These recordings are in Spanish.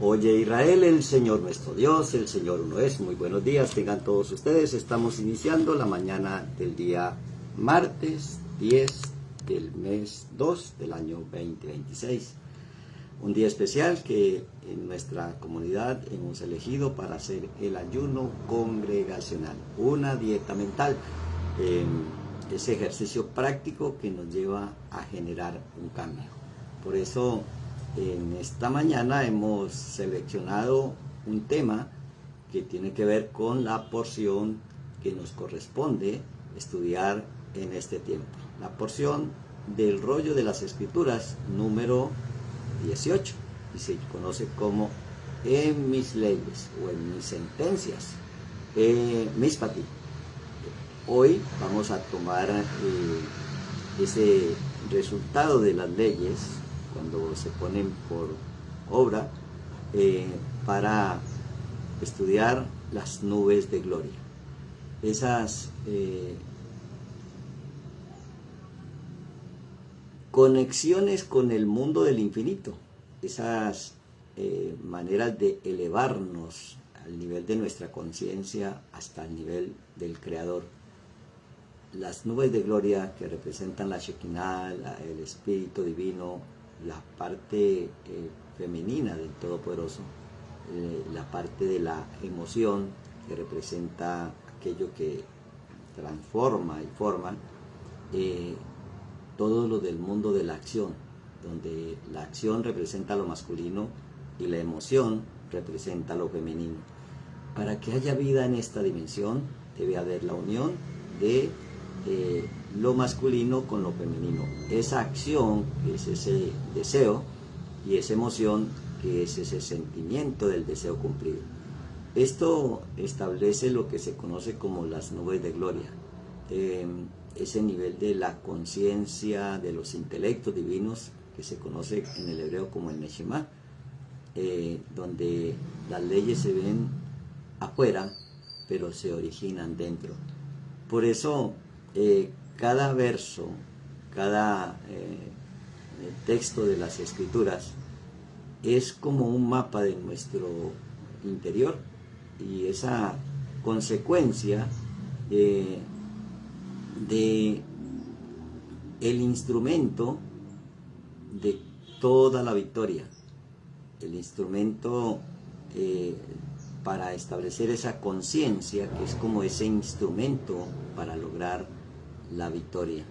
Oye Israel, el Señor nuestro Dios, el Señor uno es. Muy buenos días, tengan todos ustedes. Estamos iniciando la mañana del día martes 10 del mes 2 del año 2026. Un día especial que en nuestra comunidad hemos elegido para hacer el ayuno congregacional. Una dieta mental, ese ejercicio práctico que nos lleva a generar un cambio. Por eso en esta mañana hemos seleccionado un tema que tiene que ver con la porción que nos corresponde estudiar en este tiempo. La porción del rollo de las Escrituras número 18 y se conoce como en mis leyes o en mis sentencias, Mishpati. Hoy vamos a tomar ese resultado de las leyes cuando se ponen por obra para estudiar las nubes de gloria. Esas conexiones con el mundo del infinito, esas maneras de elevarnos al nivel de nuestra conciencia hasta el nivel del Creador. Las nubes de gloria que representan la Shekinah, el Espíritu Divino, la parte femenina del Todopoderoso, la parte de la emoción que representa aquello que transforma y forma, todo lo del mundo de la acción, donde la acción representa lo masculino y la emoción representa lo femenino. Para que haya vida en esta dimensión debe haber la unión de lo masculino con lo femenino. Esa acción que es ese deseo y esa emoción que es ese sentimiento del deseo cumplido. Esto establece lo que se conoce como las nubes de gloria. Ese nivel de la conciencia de los intelectos divinos que se conoce en el hebreo como el Neshama, donde las leyes se ven afuera pero se originan dentro. Por eso cada verso, cada texto de las Escrituras es como un mapa de nuestro interior y esa consecuencia de el instrumento de toda la victoria, el instrumento para establecer esa conciencia que es como ese instrumento para lograr la victoria.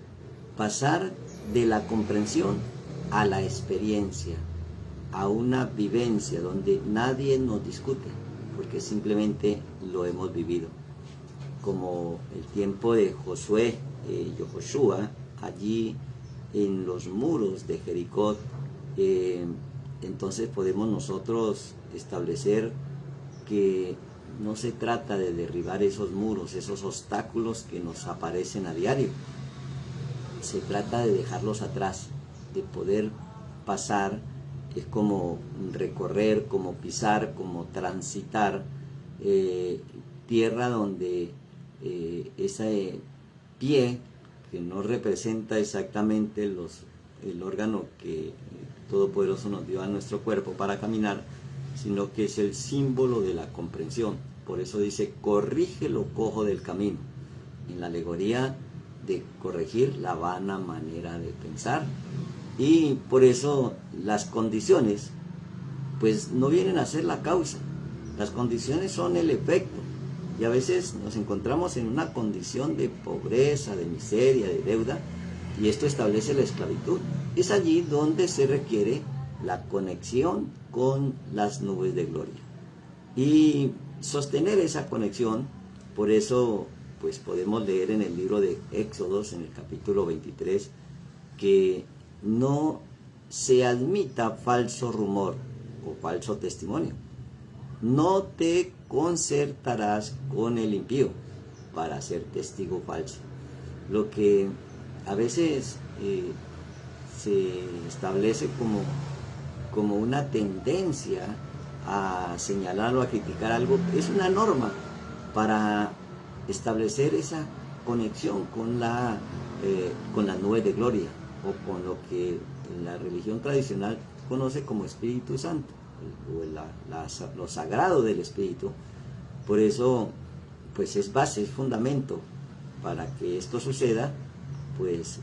Pasar de la comprensión a la experiencia, a una vivencia donde nadie nos discute, porque simplemente lo hemos vivido. Como el tiempo de Josué y Joshua, allí en los muros de Jericó, entonces podemos nosotros establecer que no se trata de derribar esos muros, esos obstáculos que nos aparecen a diario. Se trata de dejarlos atrás, de poder pasar, es como recorrer, como pisar, como transitar tierra donde ese pie, que no representa exactamente el órgano que el Todopoderoso nos dio a nuestro cuerpo para caminar, sino que es el símbolo de la comprensión. Por eso dice, corrige lo cojo del camino, en la alegoría de corregir la vana manera de pensar. Y por eso las condiciones pues no vienen a ser la causa, las condiciones son el efecto. Y a veces nos encontramos en una condición de pobreza, de miseria, de deuda, y esto establece la esclavitud. Es allí donde se requiere la conexión con las nubes de gloria. Y sostener esa conexión, por eso pues podemos leer en el libro de Éxodos, en el capítulo 23, que no se admita falso rumor o falso testimonio. No te concertarás con el impío para ser testigo falso. Lo que a veces se establece como una tendencia a señalar o a criticar algo, es una norma para establecer esa conexión con las nubes de gloria o con lo que la religión tradicional conoce como Espíritu Santo. lo sagrado del espíritu. Por eso, pues es base, es fundamento para que esto suceda, pues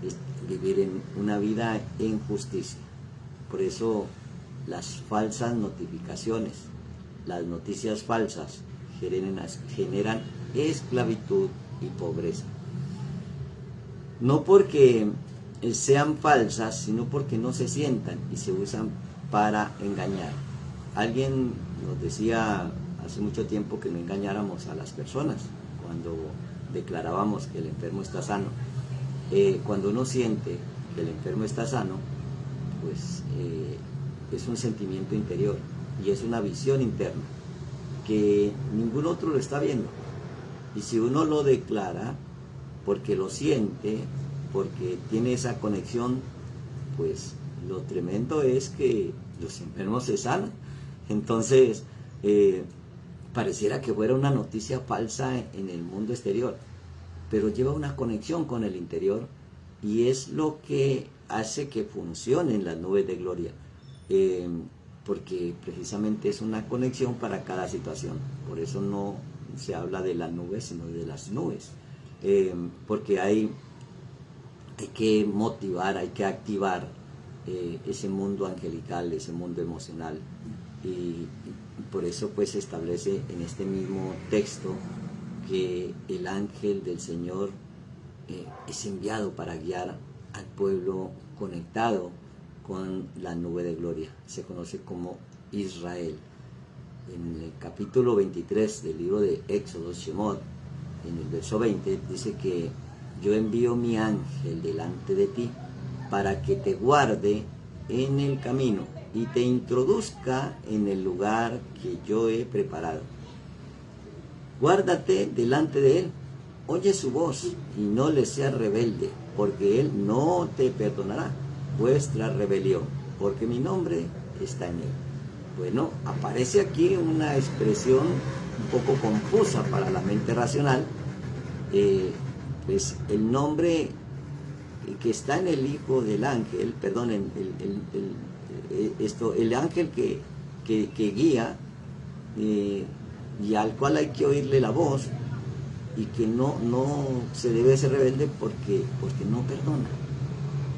es vivir en una vida en justicia. Por eso las falsas notificaciones, las noticias falsas generan esclavitud y pobreza. No porque sean falsas, sino porque no se sientan y se usan para engañar. Alguien nos decía hace mucho tiempo que no engañáramos a las personas cuando declarábamos que el enfermo está sano. Cuando uno siente que el enfermo está sano, pues es un sentimiento interior y es una visión interna que ningún otro lo está viendo. Y si uno lo declara porque lo siente, porque tiene esa conexión, pues lo tremendo es que los enfermos se sanan. Entonces, pareciera que fuera una noticia falsa en el mundo exterior, pero lleva una conexión con el interior y es lo que hace que funcionen las nubes de gloria, porque precisamente es una conexión para cada situación. Por eso no se habla de las nubes, sino de las nubes, porque hay que motivar, hay que activar ese mundo angelical, ese mundo emocional, y por eso pues se establece en este mismo texto que el ángel del Señor es enviado para guiar al pueblo conectado con la nube de gloria. Se conoce como Israel. En el capítulo 23 del libro de Éxodo, Shemot, en el verso 20, dice que yo envío mi ángel delante de ti para que te guarde en el camino y te introduzca en el lugar que yo he preparado. Guárdate delante de él, oye su voz y no le seas rebelde, porque él no te perdonará vuestra rebelión, porque mi nombre está en él. Bueno, aparece aquí una expresión un poco confusa para la mente racional. Pues el nombre que está en el hijo del ángel, perdón, el ángel que guía y al cual hay que oírle la voz, y que no se debe ser rebelde porque no perdona.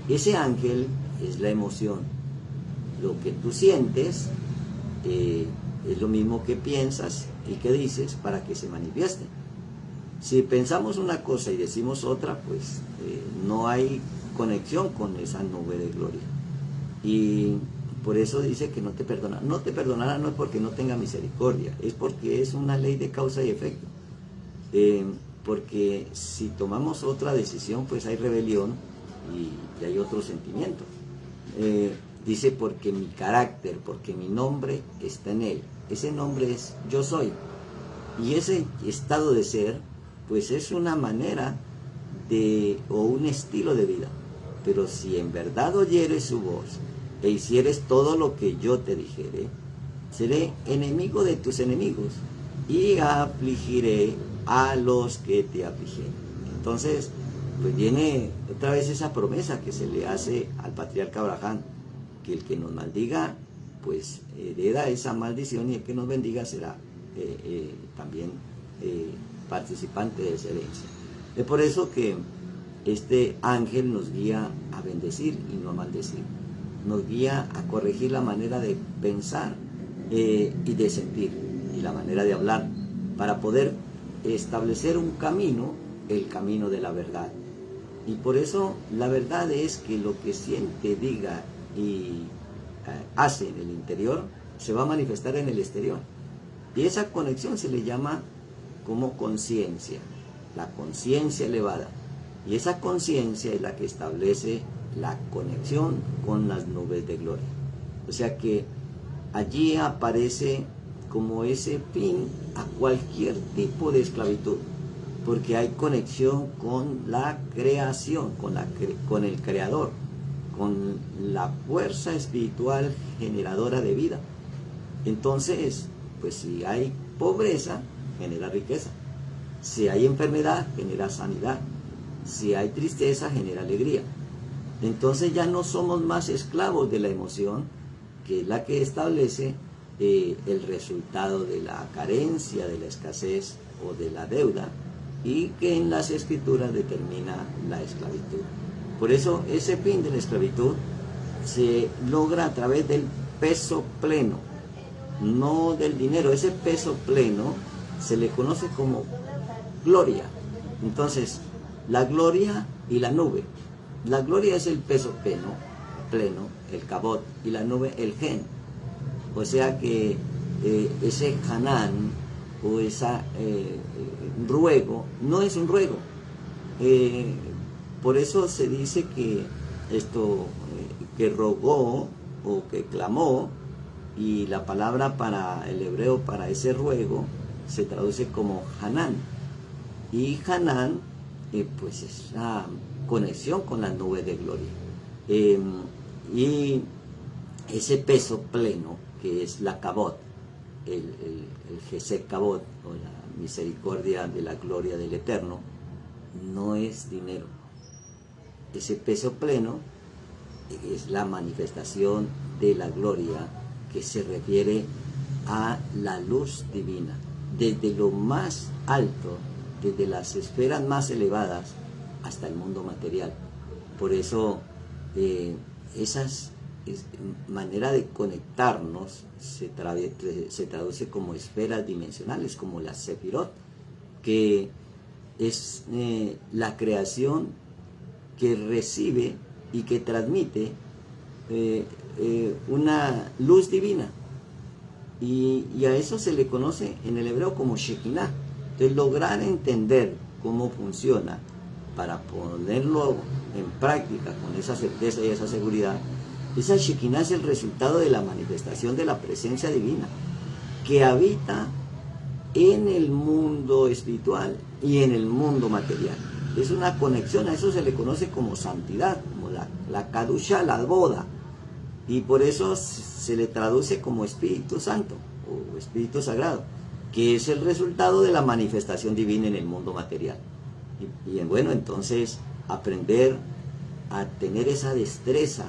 Ese ángel es la emoción. Lo que tú sientes es lo mismo que piensas y que dices para que se manifieste. Si pensamos una cosa y decimos otra, pues no hay conexión con esa nube de gloria. Y por eso dice que no te perdona. No te perdonará no es porque no tenga misericordia, es porque es una ley de causa y efecto. Porque si tomamos otra decisión, pues hay rebelión y hay otro sentimiento. Dice porque mi carácter, porque mi nombre está en él. Ese nombre es yo soy. Y ese estado de ser, pues es una manera o un estilo de vida. Pero si en verdad oyeres su voz e hicieres todo lo que yo te dijere, seré enemigo de tus enemigos y afligiré a los que te afligen. Entonces, pues viene otra vez esa promesa que se le hace al patriarca Abraham, que el que nos maldiga, pues hereda esa maldición, y el que nos bendiga será también participante de esa herencia. Es por eso que este ángel nos guía a bendecir y no a maldecir. Nos guía a corregir la manera de pensar y de sentir y la manera de hablar, para poder establecer un camino, el camino de la verdad. Y por eso la verdad es que lo que siente, diga y hace en el interior se va a manifestar en el exterior. Y esa conexión se le llama como conciencia, la conciencia elevada. Y esa conciencia es la que establece la conexión con las nubes de gloria. O sea que allí aparece como ese fin a cualquier tipo de esclavitud, porque hay conexión con la creación, con el creador, con la fuerza espiritual generadora de vida. Entonces, pues si hay pobreza, genera riqueza. Si hay enfermedad, genera sanidad. Si hay tristeza, genera alegría. Entonces ya no somos más esclavos de la emoción, que es la que establece el resultado de la carencia, de la escasez o de la deuda, y que en las escrituras determina la esclavitud. Por eso ese fin de la esclavitud se logra a través del peso pleno, no del dinero. Ese peso pleno se le conoce como gloria. Entonces, la gloria y la nube. La gloria es el peso pleno, el cabot, y la nube el gen. O sea que ese Hanán o esa ruego no es un ruego. Por eso se dice que que rogó o que clamó, y la palabra para el hebreo para ese ruego se traduce como Hanán. Y Hanán pues es la conexión con las nubes de gloria. Y ese peso pleno, que es la Kabod, el Gesed Kabod, o la misericordia de la gloria del Eterno, no es dinero. Ese peso pleno es la manifestación de la gloria, que se refiere a la luz divina, desde lo más alto, desde las esferas más elevadas hasta el mundo material. Por eso esa manera de conectarnos se traduce como esferas dimensionales, como la Sefirot, que es la creación que recibe y que transmite una luz divina, y a eso se le conoce en el hebreo como Shekinah. Entonces, lograr entender cómo funciona para ponerlo en práctica con esa certeza y esa seguridad, esa Shekinah es el resultado de la manifestación de la presencia divina que habita en el mundo espiritual y en el mundo material. Es una conexión, a eso se le conoce como santidad, como la Kadusha, la boda, y por eso se le traduce como Espíritu Santo o Espíritu Sagrado, que es el resultado de la manifestación divina en el mundo material. Y bueno, entonces aprender a tener esa destreza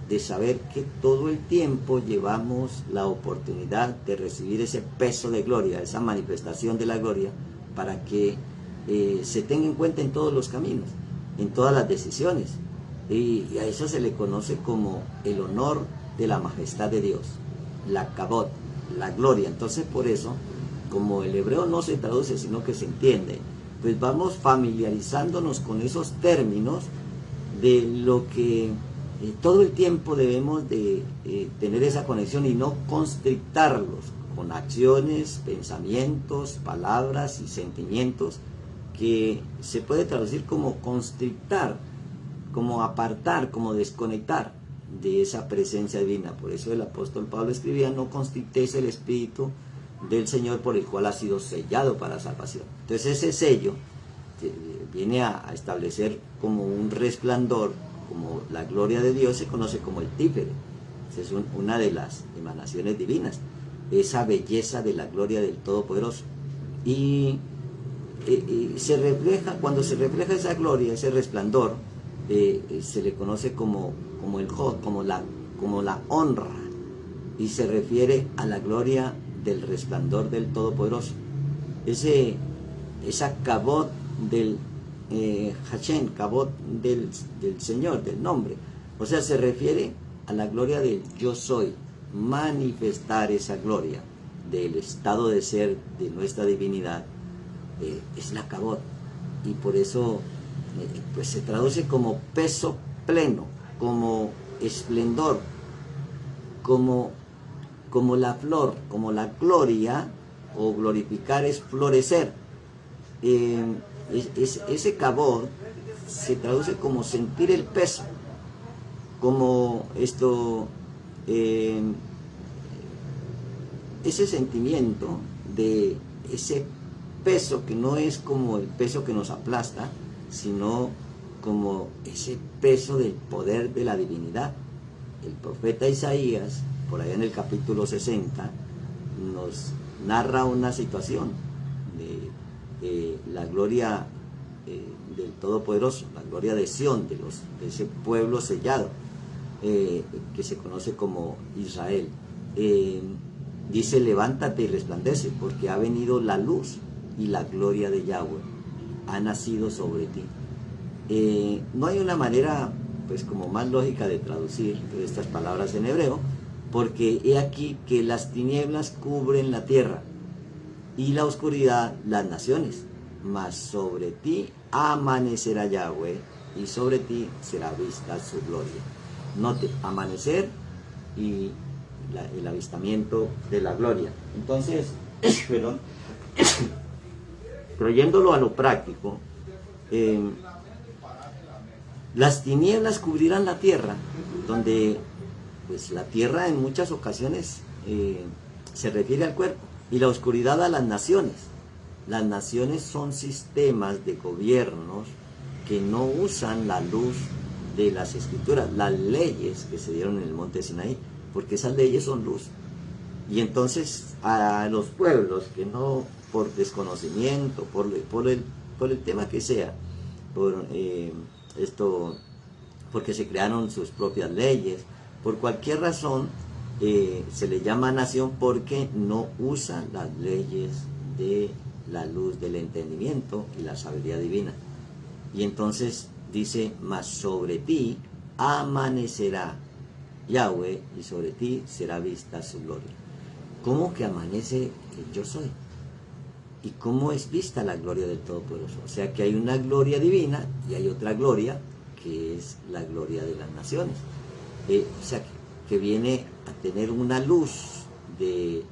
de saber que todo el tiempo llevamos la oportunidad de recibir ese peso de gloria, esa manifestación de la gloria, para que se tenga en cuenta en todos los caminos, en todas las decisiones, y a eso se le conoce como el honor de la majestad de Dios, la Kabod, la gloria. Entonces, por eso, como el hebreo no se traduce sino que se entiende, pues vamos familiarizándonos con esos términos de lo que todo el tiempo debemos de tener esa conexión y no constrictarlos con acciones, pensamientos, palabras y sentimientos, que se puede traducir como constrictar, como apartar, como desconectar de esa presencia divina. Por eso el apóstol Pablo escribía: no constrictéis el Espíritu del Señor, por el cual ha sido sellado para salvación. Entonces ese sello viene a establecer como un resplandor, como la gloria de Dios se conoce como el Tífere. Esa es una de las emanaciones divinas, esa belleza de la gloria del Todopoderoso. Y se refleja, cuando se refleja esa gloria, ese resplandor, se le conoce como el Jod, como la honra, y se refiere a la gloria del resplandor del Todopoderoso. Esa Kabod del Hashem, Kabod del Señor, del nombre. O sea, se refiere a la gloria del yo soy, manifestar esa gloria del estado de ser de nuestra divinidad, es la Kabod. Y por eso pues se traduce como peso pleno, como esplendor, como la flor, como la gloria, o glorificar es florecer. Ese Kabod se traduce como sentir el peso, como ese sentimiento de ese peso, que no es como el peso que nos aplasta, sino como ese peso del poder de la divinidad. El profeta Isaías, por allá en el capítulo 60, nos narra una situación de la gloria del Todopoderoso, la gloria de Sión, de ese pueblo sellado. que se conoce como Israel. Dice: levántate y resplandece, porque ha venido la luz y la gloria de Yahweh ha nacido sobre ti. No hay una manera pues como más lógica de traducir estas palabras en hebreo, porque he aquí que las tinieblas cubren la tierra y la oscuridad las naciones, mas sobre ti amanecerá Yahweh y sobre ti será vista su gloria. Note, amanecer y el avistamiento de la gloria. Entonces, perdón, trayéndolo a lo práctico, las tinieblas cubrirán la tierra, donde pues la tierra en muchas ocasiones se refiere al cuerpo, y la oscuridad a las naciones. Las naciones son sistemas de gobiernos que no usan la luz de las escrituras, las leyes que se dieron en el monte Sinaí, porque esas leyes son luz. Y entonces a los pueblos que no, por desconocimiento, por el tema que sea, porque se crearon sus propias leyes, por cualquier razón, se le llama nación porque no usan las leyes de la luz del entendimiento y la sabiduría divina. Y entonces dice: mas sobre ti amanecerá Yahweh y sobre ti será vista su gloria. ¿Cómo que amanece el yo soy? ¿Y cómo es vista la gloria del Todopoderoso? O sea que hay una gloria divina y hay otra gloria que es la gloria de las naciones. O sea que viene a tener una luz de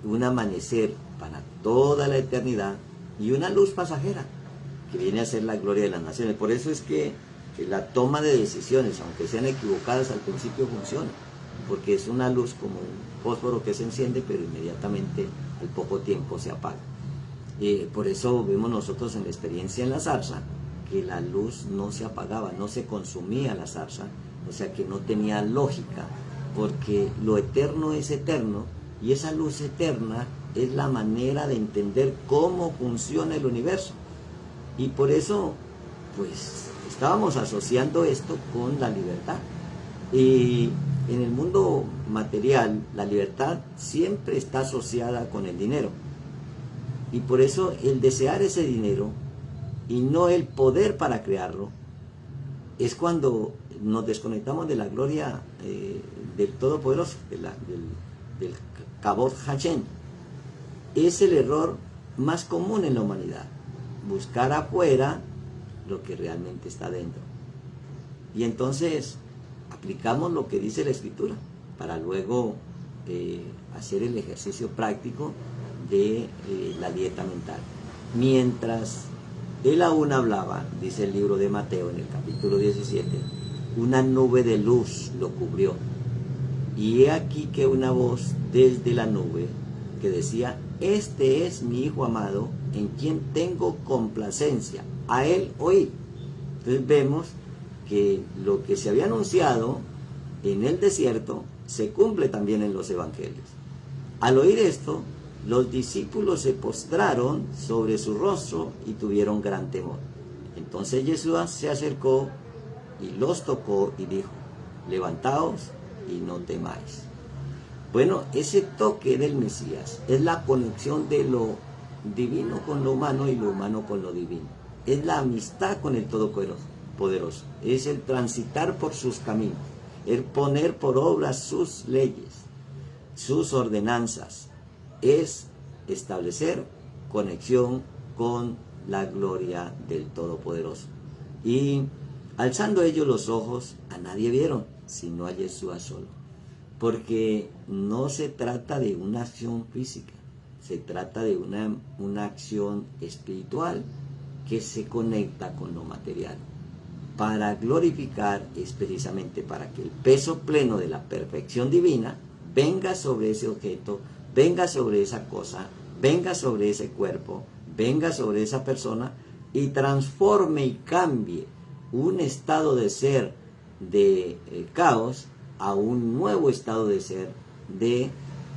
un amanecer para toda la eternidad y una luz pasajera que viene a ser la gloria de las naciones. Por eso es que la toma de decisiones, aunque sean equivocadas al principio, funciona, porque es una luz como un fósforo que se enciende, pero inmediatamente al poco tiempo se apaga. Por eso vemos nosotros en la experiencia en la zarza que la luz no se apagaba, no se consumía la zarza, o sea que no tenía lógica, porque lo eterno es eterno y esa luz eterna es la manera de entender cómo funciona el universo. Y por eso pues estábamos asociando esto con la libertad. Y en el mundo material la libertad siempre está asociada con el dinero, y por eso el desear ese dinero y no el poder para crearlo es cuando nos desconectamos de la gloria del Todopoderoso, del Kavod Hashem. Es el error más común en la humanidad, buscar afuera lo que realmente está dentro. Y entonces aplicamos lo que dice la Escritura para luego hacer el ejercicio práctico de la dieta mental. Mientras él aún hablaba, dice el libro de Mateo en el capítulo 17, una nube de luz lo cubrió. Y he aquí que una voz desde la nube que decía: este es mi Hijo amado, en quien tengo complacencia, a él oíd. Entonces vemos que lo que se había anunciado en el desierto se cumple también en los evangelios. Al oír esto, los discípulos se postraron sobre su rostro y tuvieron gran temor. Entonces Jesús se acercó y los tocó y dijo: levantaos y no temáis. Bueno, ese toque del Mesías es la conexión de lo divino con lo humano y lo humano con lo divino. Es la amistad con el Todopoderoso. Es el transitar por sus caminos, el poner por obra sus leyes, sus ordenanzas. Es establecer conexión con la gloria del Todopoderoso. Y alzando ellos los ojos, a nadie vieron, sino a Yeshua solo. Porque no se trata de una acción física, se trata de una acción espiritual que se conecta con lo material. Para glorificar es precisamente para que el peso pleno de la perfección divina venga sobre ese objeto, venga sobre esa cosa, venga sobre ese cuerpo, venga sobre esa persona y transforme y cambie un estado de ser de caos a un nuevo estado de ser de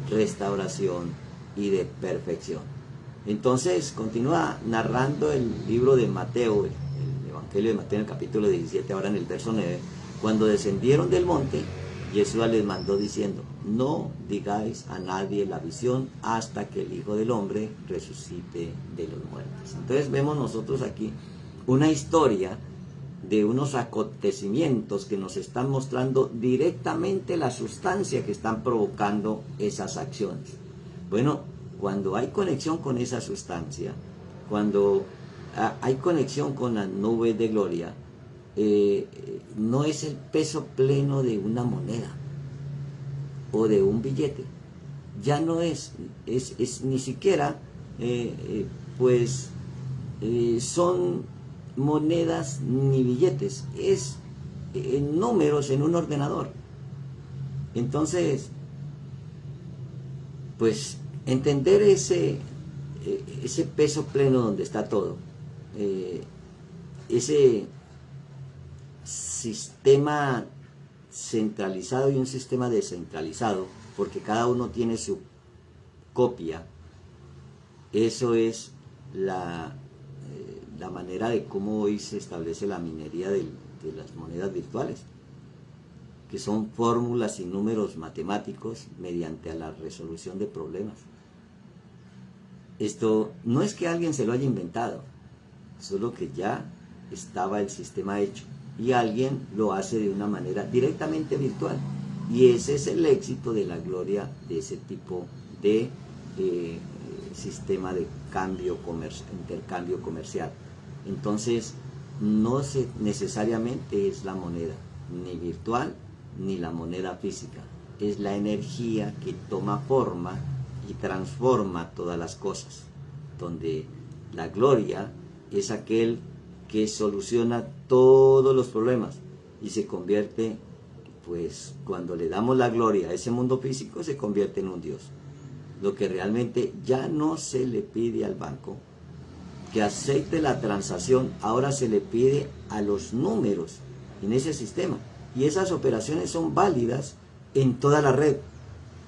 restauración y de perfección. Entonces continúa narrando el libro de Mateo, el Evangelio de Mateo en el capítulo 17, ahora en el verso 9, Cuando descendieron del monte, Yeshua les mandó diciendo, no digáis a nadie la visión hasta que el Hijo del Hombre resucite de los muertos. Entonces vemos nosotros aquí una historia de unos acontecimientos que nos están mostrando directamente la sustancia que están provocando esas acciones. Bueno, cuando hay conexión con esa sustancia, cuando hay conexión con la nube de gloria, no es el peso pleno de una moneda o de un billete, ya no es ni siquiera son monedas ni billetes, es números en un ordenador. Entonces, pues entender ese peso pleno donde está todo, ese sistema centralizado y un sistema descentralizado, porque cada uno tiene su copia, eso es la manera de cómo hoy se establece la minería de las monedas virtuales, que son fórmulas y números matemáticos mediante la resolución de problemas. Esto no es que alguien se lo haya inventado, solo que ya estaba el sistema hecho y alguien lo hace de una manera directamente virtual, y ese es el éxito de la gloria de ese tipo de sistema de intercambio comercial. Entonces, no necesariamente es la moneda, ni virtual, ni la moneda física. Es la energía que toma forma y transforma todas las cosas. Donde la gloria es aquel que soluciona todos los problemas y se convierte, pues, cuando le damos la gloria a ese mundo físico, se convierte en un Dios. Lo que realmente ya no se le pide al banco que acepte la transacción, ahora se le pide a los números en ese sistema, y esas operaciones son válidas en toda la red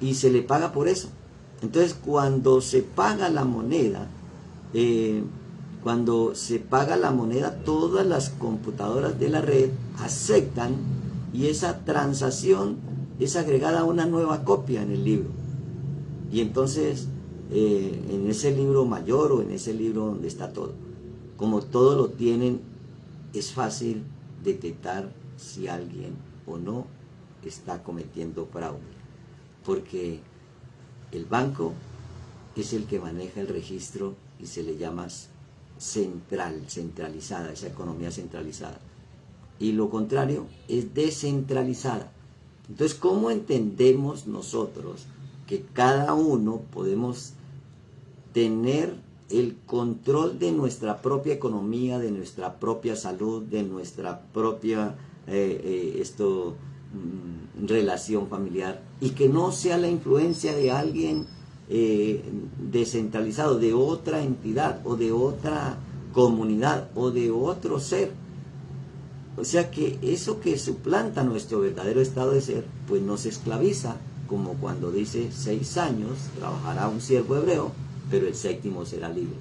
y se le paga por eso. Entonces, cuando se paga la moneda, todas las computadoras de la red aceptan, y esa transacción es agregada a una nueva copia en el libro. Y entonces, en ese libro mayor o en ese libro donde está todo, como todo lo tienen, es fácil detectar si alguien o no está cometiendo fraude, porque el banco es el que maneja el registro y se le llama centralizada, esa economía centralizada, y lo contrario es descentralizada. Entonces, ¿cómo entendemos nosotros que cada uno podemos tener el control de nuestra propia economía, de nuestra propia salud, de nuestra propia relación familiar, y que no sea la influencia de alguien descentralizado, de otra entidad o de otra comunidad o de otro ser? O sea que eso que suplanta nuestro verdadero estado de ser, pues nos esclaviza, como cuando dice 6 años trabajará un siervo hebreo, pero el séptimo será libre.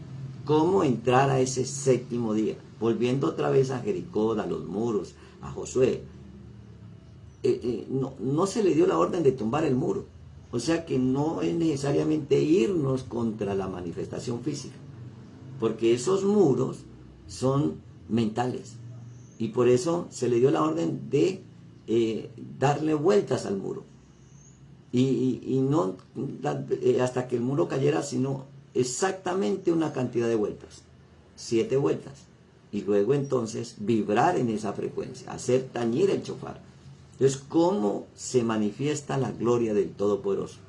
¿Cómo entrar a ese séptimo día? Volviendo otra vez a Jericó, a los muros, a Josué. No se le dio la orden de tumbar el muro. O sea que no es necesariamente irnos contra la manifestación física, porque esos muros son mentales. Y por eso se le dio la orden de darle vueltas al muro. Y no hasta que el muro cayera, sino exactamente una cantidad de vueltas, 7 vueltas, y luego entonces vibrar en esa frecuencia, hacer tañir el shofar. Entonces, ¿cómo se manifiesta la gloria del Todopoderoso?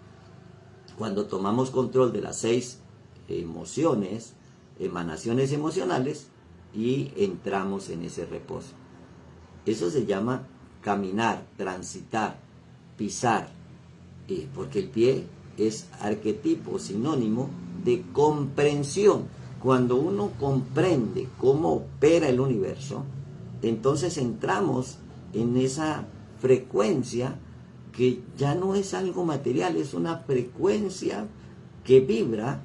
Cuando tomamos control de las 6 emociones, emanaciones emocionales, y entramos en ese reposo. Eso se llama caminar, transitar, pisar, porque el pie es arquetipo, sinónimo de comprensión. Cuando uno comprende cómo opera el universo, entonces entramos en esa frecuencia que ya no es algo material, es una frecuencia que vibra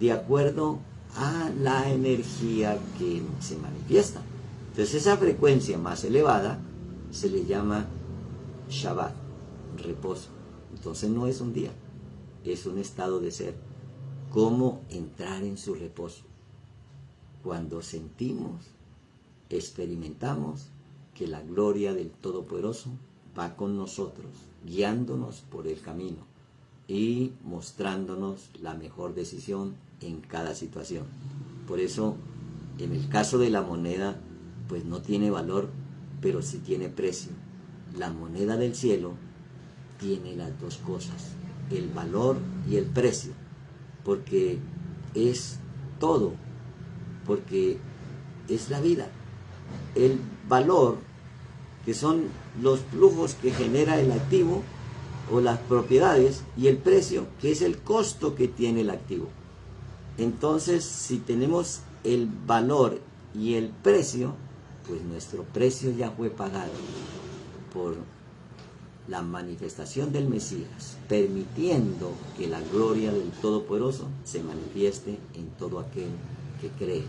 de acuerdo a la energía que se manifiesta. Entonces esa frecuencia más elevada se le llama Shabbat, reposo. Entonces no es un día, es un estado de ser. ¿Cómo entrar en su reposo? Cuando sentimos, experimentamos que la gloria del Todopoderoso va con nosotros, guiándonos por el camino y mostrándonos la mejor decisión en cada situación. Por eso, en el caso de la moneda, pues no tiene valor, pero sí tiene precio. La moneda del cielo tiene las dos cosas, el valor y el precio, porque es todo, porque es la vida. El valor, que son los flujos que genera el activo o las propiedades, y el precio, que es el costo que tiene el activo. Entonces, si tenemos el valor y el precio, pues nuestro precio ya fue pagado por la manifestación del Mesías, permitiendo que la gloria del Todopoderoso se manifieste en todo aquel que cree.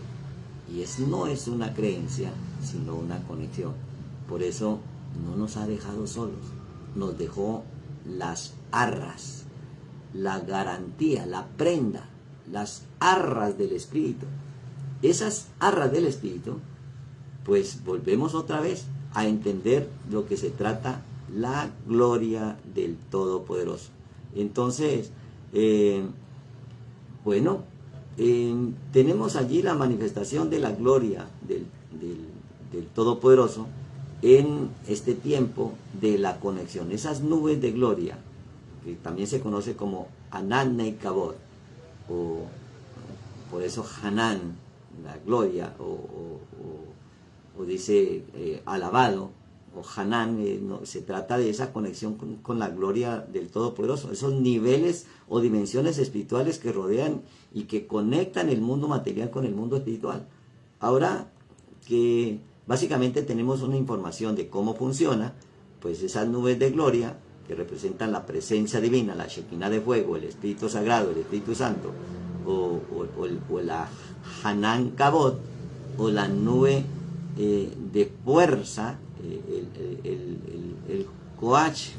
Y no es una creencia, sino una conexión. Por eso no nos ha dejado solos, nos dejó las arras, la garantía, la prenda, las arras del Espíritu. Esas arras del Espíritu, pues volvemos otra vez a entender lo que se trata, la gloria del Todopoderoso. Entonces, tenemos allí la manifestación de la gloria del Todopoderoso en este tiempo de la conexión. Esas nubes de gloria, que también se conoce como Hanan y Kabod, o por eso Hanan, la gloria, o dice alabado, o Hanan, se trata de esa conexión con la gloria del Todopoderoso, esos niveles o dimensiones espirituales que rodean y que conectan el mundo material con el mundo espiritual. Ahora que básicamente tenemos una información de cómo funciona, pues esas nubes de gloria que representan la presencia divina, la Shekinah de fuego, el Espíritu Sagrado, el Espíritu Santo, o la Hanan Kabod, o la nube de fuerza, el coach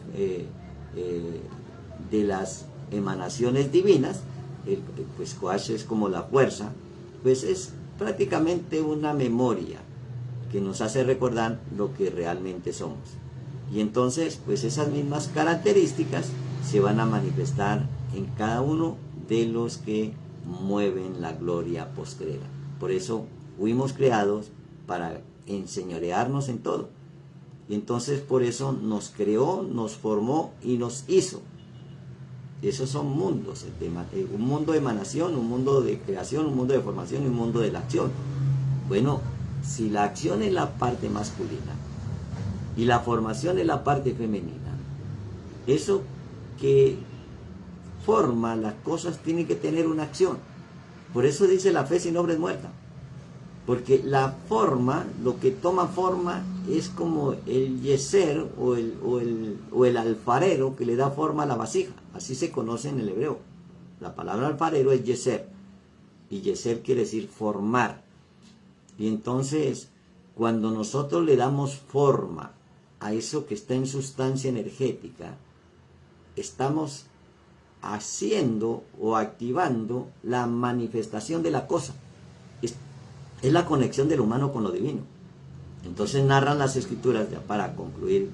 de las emanaciones divinas, pues coach es como la fuerza, pues es prácticamente una memoria que nos hace recordar lo que realmente somos. Y entonces, pues esas mismas características se van a manifestar en cada uno de los que mueven la gloria postrera. Por eso fuimos creados para enseñorearnos en todo. Y entonces por eso nos creó, nos formó y nos hizo. Esos son mundos, un mundo de emanación, un mundo de creación, un mundo de formación y un mundo de la acción. Bueno, si la acción es la parte masculina y la formación es la parte femenina, eso que forma las cosas tiene que tener una acción. Por eso dice la fe sin obra es muerta. Porque la forma, lo que toma forma, es como el yeser o el alfarero que le da forma a la vasija. Así se conoce en el hebreo. La palabra alfarero es yeser. Y yeser quiere decir formar. Y entonces, cuando nosotros le damos forma a eso que está en sustancia energética, estamos haciendo o activando la manifestación de la cosa. Es la conexión del humano con lo divino. Entonces narran las escrituras, ya para concluir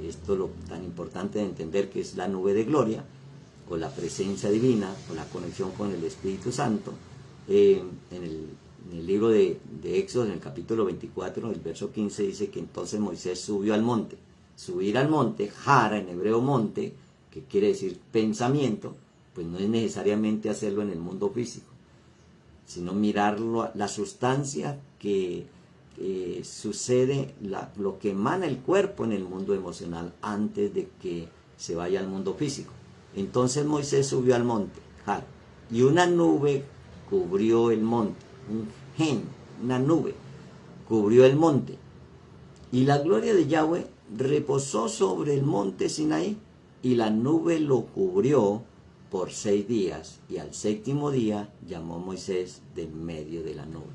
esto lo tan importante de entender que es la nube de gloria, o la presencia divina, o la conexión con el Espíritu Santo. En el libro de Éxodo, en el capítulo 24, el verso 15, dice que entonces Moisés subió al monte. Subir al monte, jara, en hebreo monte, que quiere decir pensamiento, pues no es necesariamente hacerlo en el mundo físico, sino mirar la sustancia que sucede, lo que emana el cuerpo en el mundo emocional antes de que se vaya al mundo físico. Entonces Moisés subió al monte, y una nube cubrió el monte, una nube cubrió el monte, y la gloria de Yahweh reposó sobre el monte Sinaí, y la nube lo cubrió por 6 días, y al 7º día llamó Moisés de medio de la nube.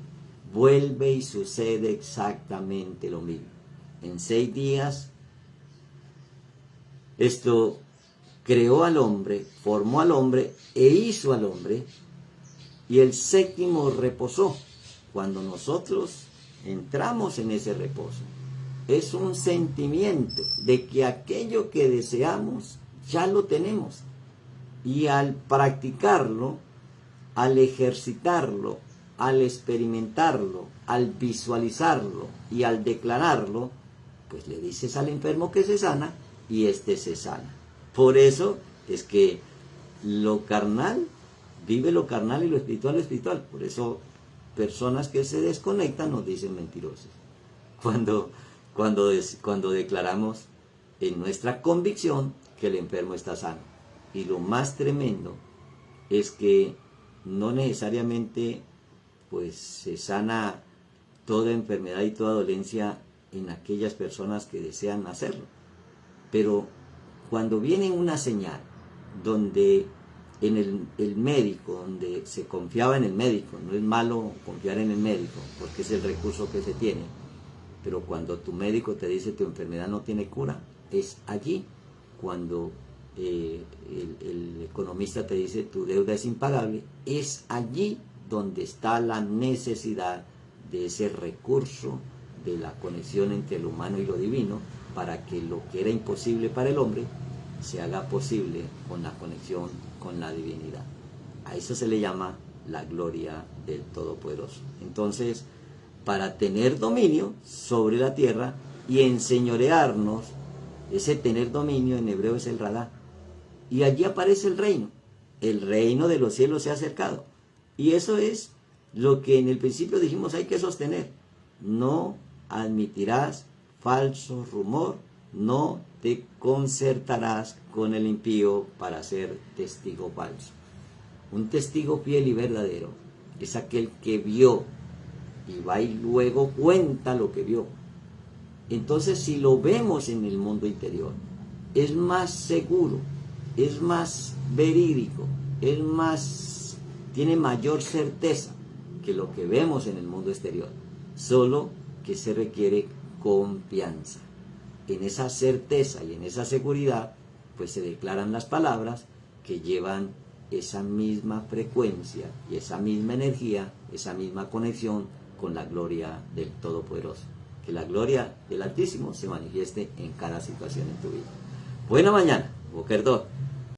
Vuelve y sucede exactamente lo mismo. en 6 días, esto creó al hombre, formó al hombre e hizo al hombre, y el séptimo reposó. Cuando nosotros entramos en ese reposo, es un sentimiento de que aquello que deseamos ya lo tenemos. Y al practicarlo, al ejercitarlo, al experimentarlo, al visualizarlo y al declararlo, pues le dices al enfermo que se sana y éste se sana. Por eso es que lo carnal vive lo carnal y lo espiritual lo espiritual. Por eso personas que se desconectan nos dicen mentirosos. Cuando declaramos en nuestra convicción que el enfermo está sano. Y lo más tremendo es que no necesariamente pues se sana toda enfermedad y toda dolencia en aquellas personas que desean hacerlo. Pero cuando viene una señal donde en el médico, donde se confiaba en el médico, no es malo confiar en el médico porque es el recurso que se tiene, pero cuando tu médico te dice tu enfermedad no tiene cura, es allí cuando el economista te dice tu deuda es impagable, es allí donde está la necesidad de ese recurso de la conexión entre lo humano y lo divino, para que lo que era imposible para el hombre se haga posible con la conexión con la divinidad. A eso se le llama la gloria del Todopoderoso. Entonces, para tener dominio sobre la tierra y enseñorearnos, ese tener dominio en hebreo es el radá. Y allí aparece el reino de los cielos se ha acercado. Y eso es lo que en el principio dijimos hay que sostener. No admitirás falso rumor, no te concertarás con el impío para ser testigo falso. Un testigo fiel y verdadero es aquel que vio y va y luego cuenta lo que vio. Entonces, si lo vemos en el mundo interior, es más seguro, es más verídico, tiene mayor certeza que lo que vemos en el mundo exterior. Solo que se requiere confianza. En esa certeza y en esa seguridad, pues se declaran las palabras que llevan esa misma frecuencia y esa misma energía, esa misma conexión con la gloria del Todopoderoso. Que la gloria del Altísimo se manifieste en cada situación en tu vida. Buena mañana, Boker Tov.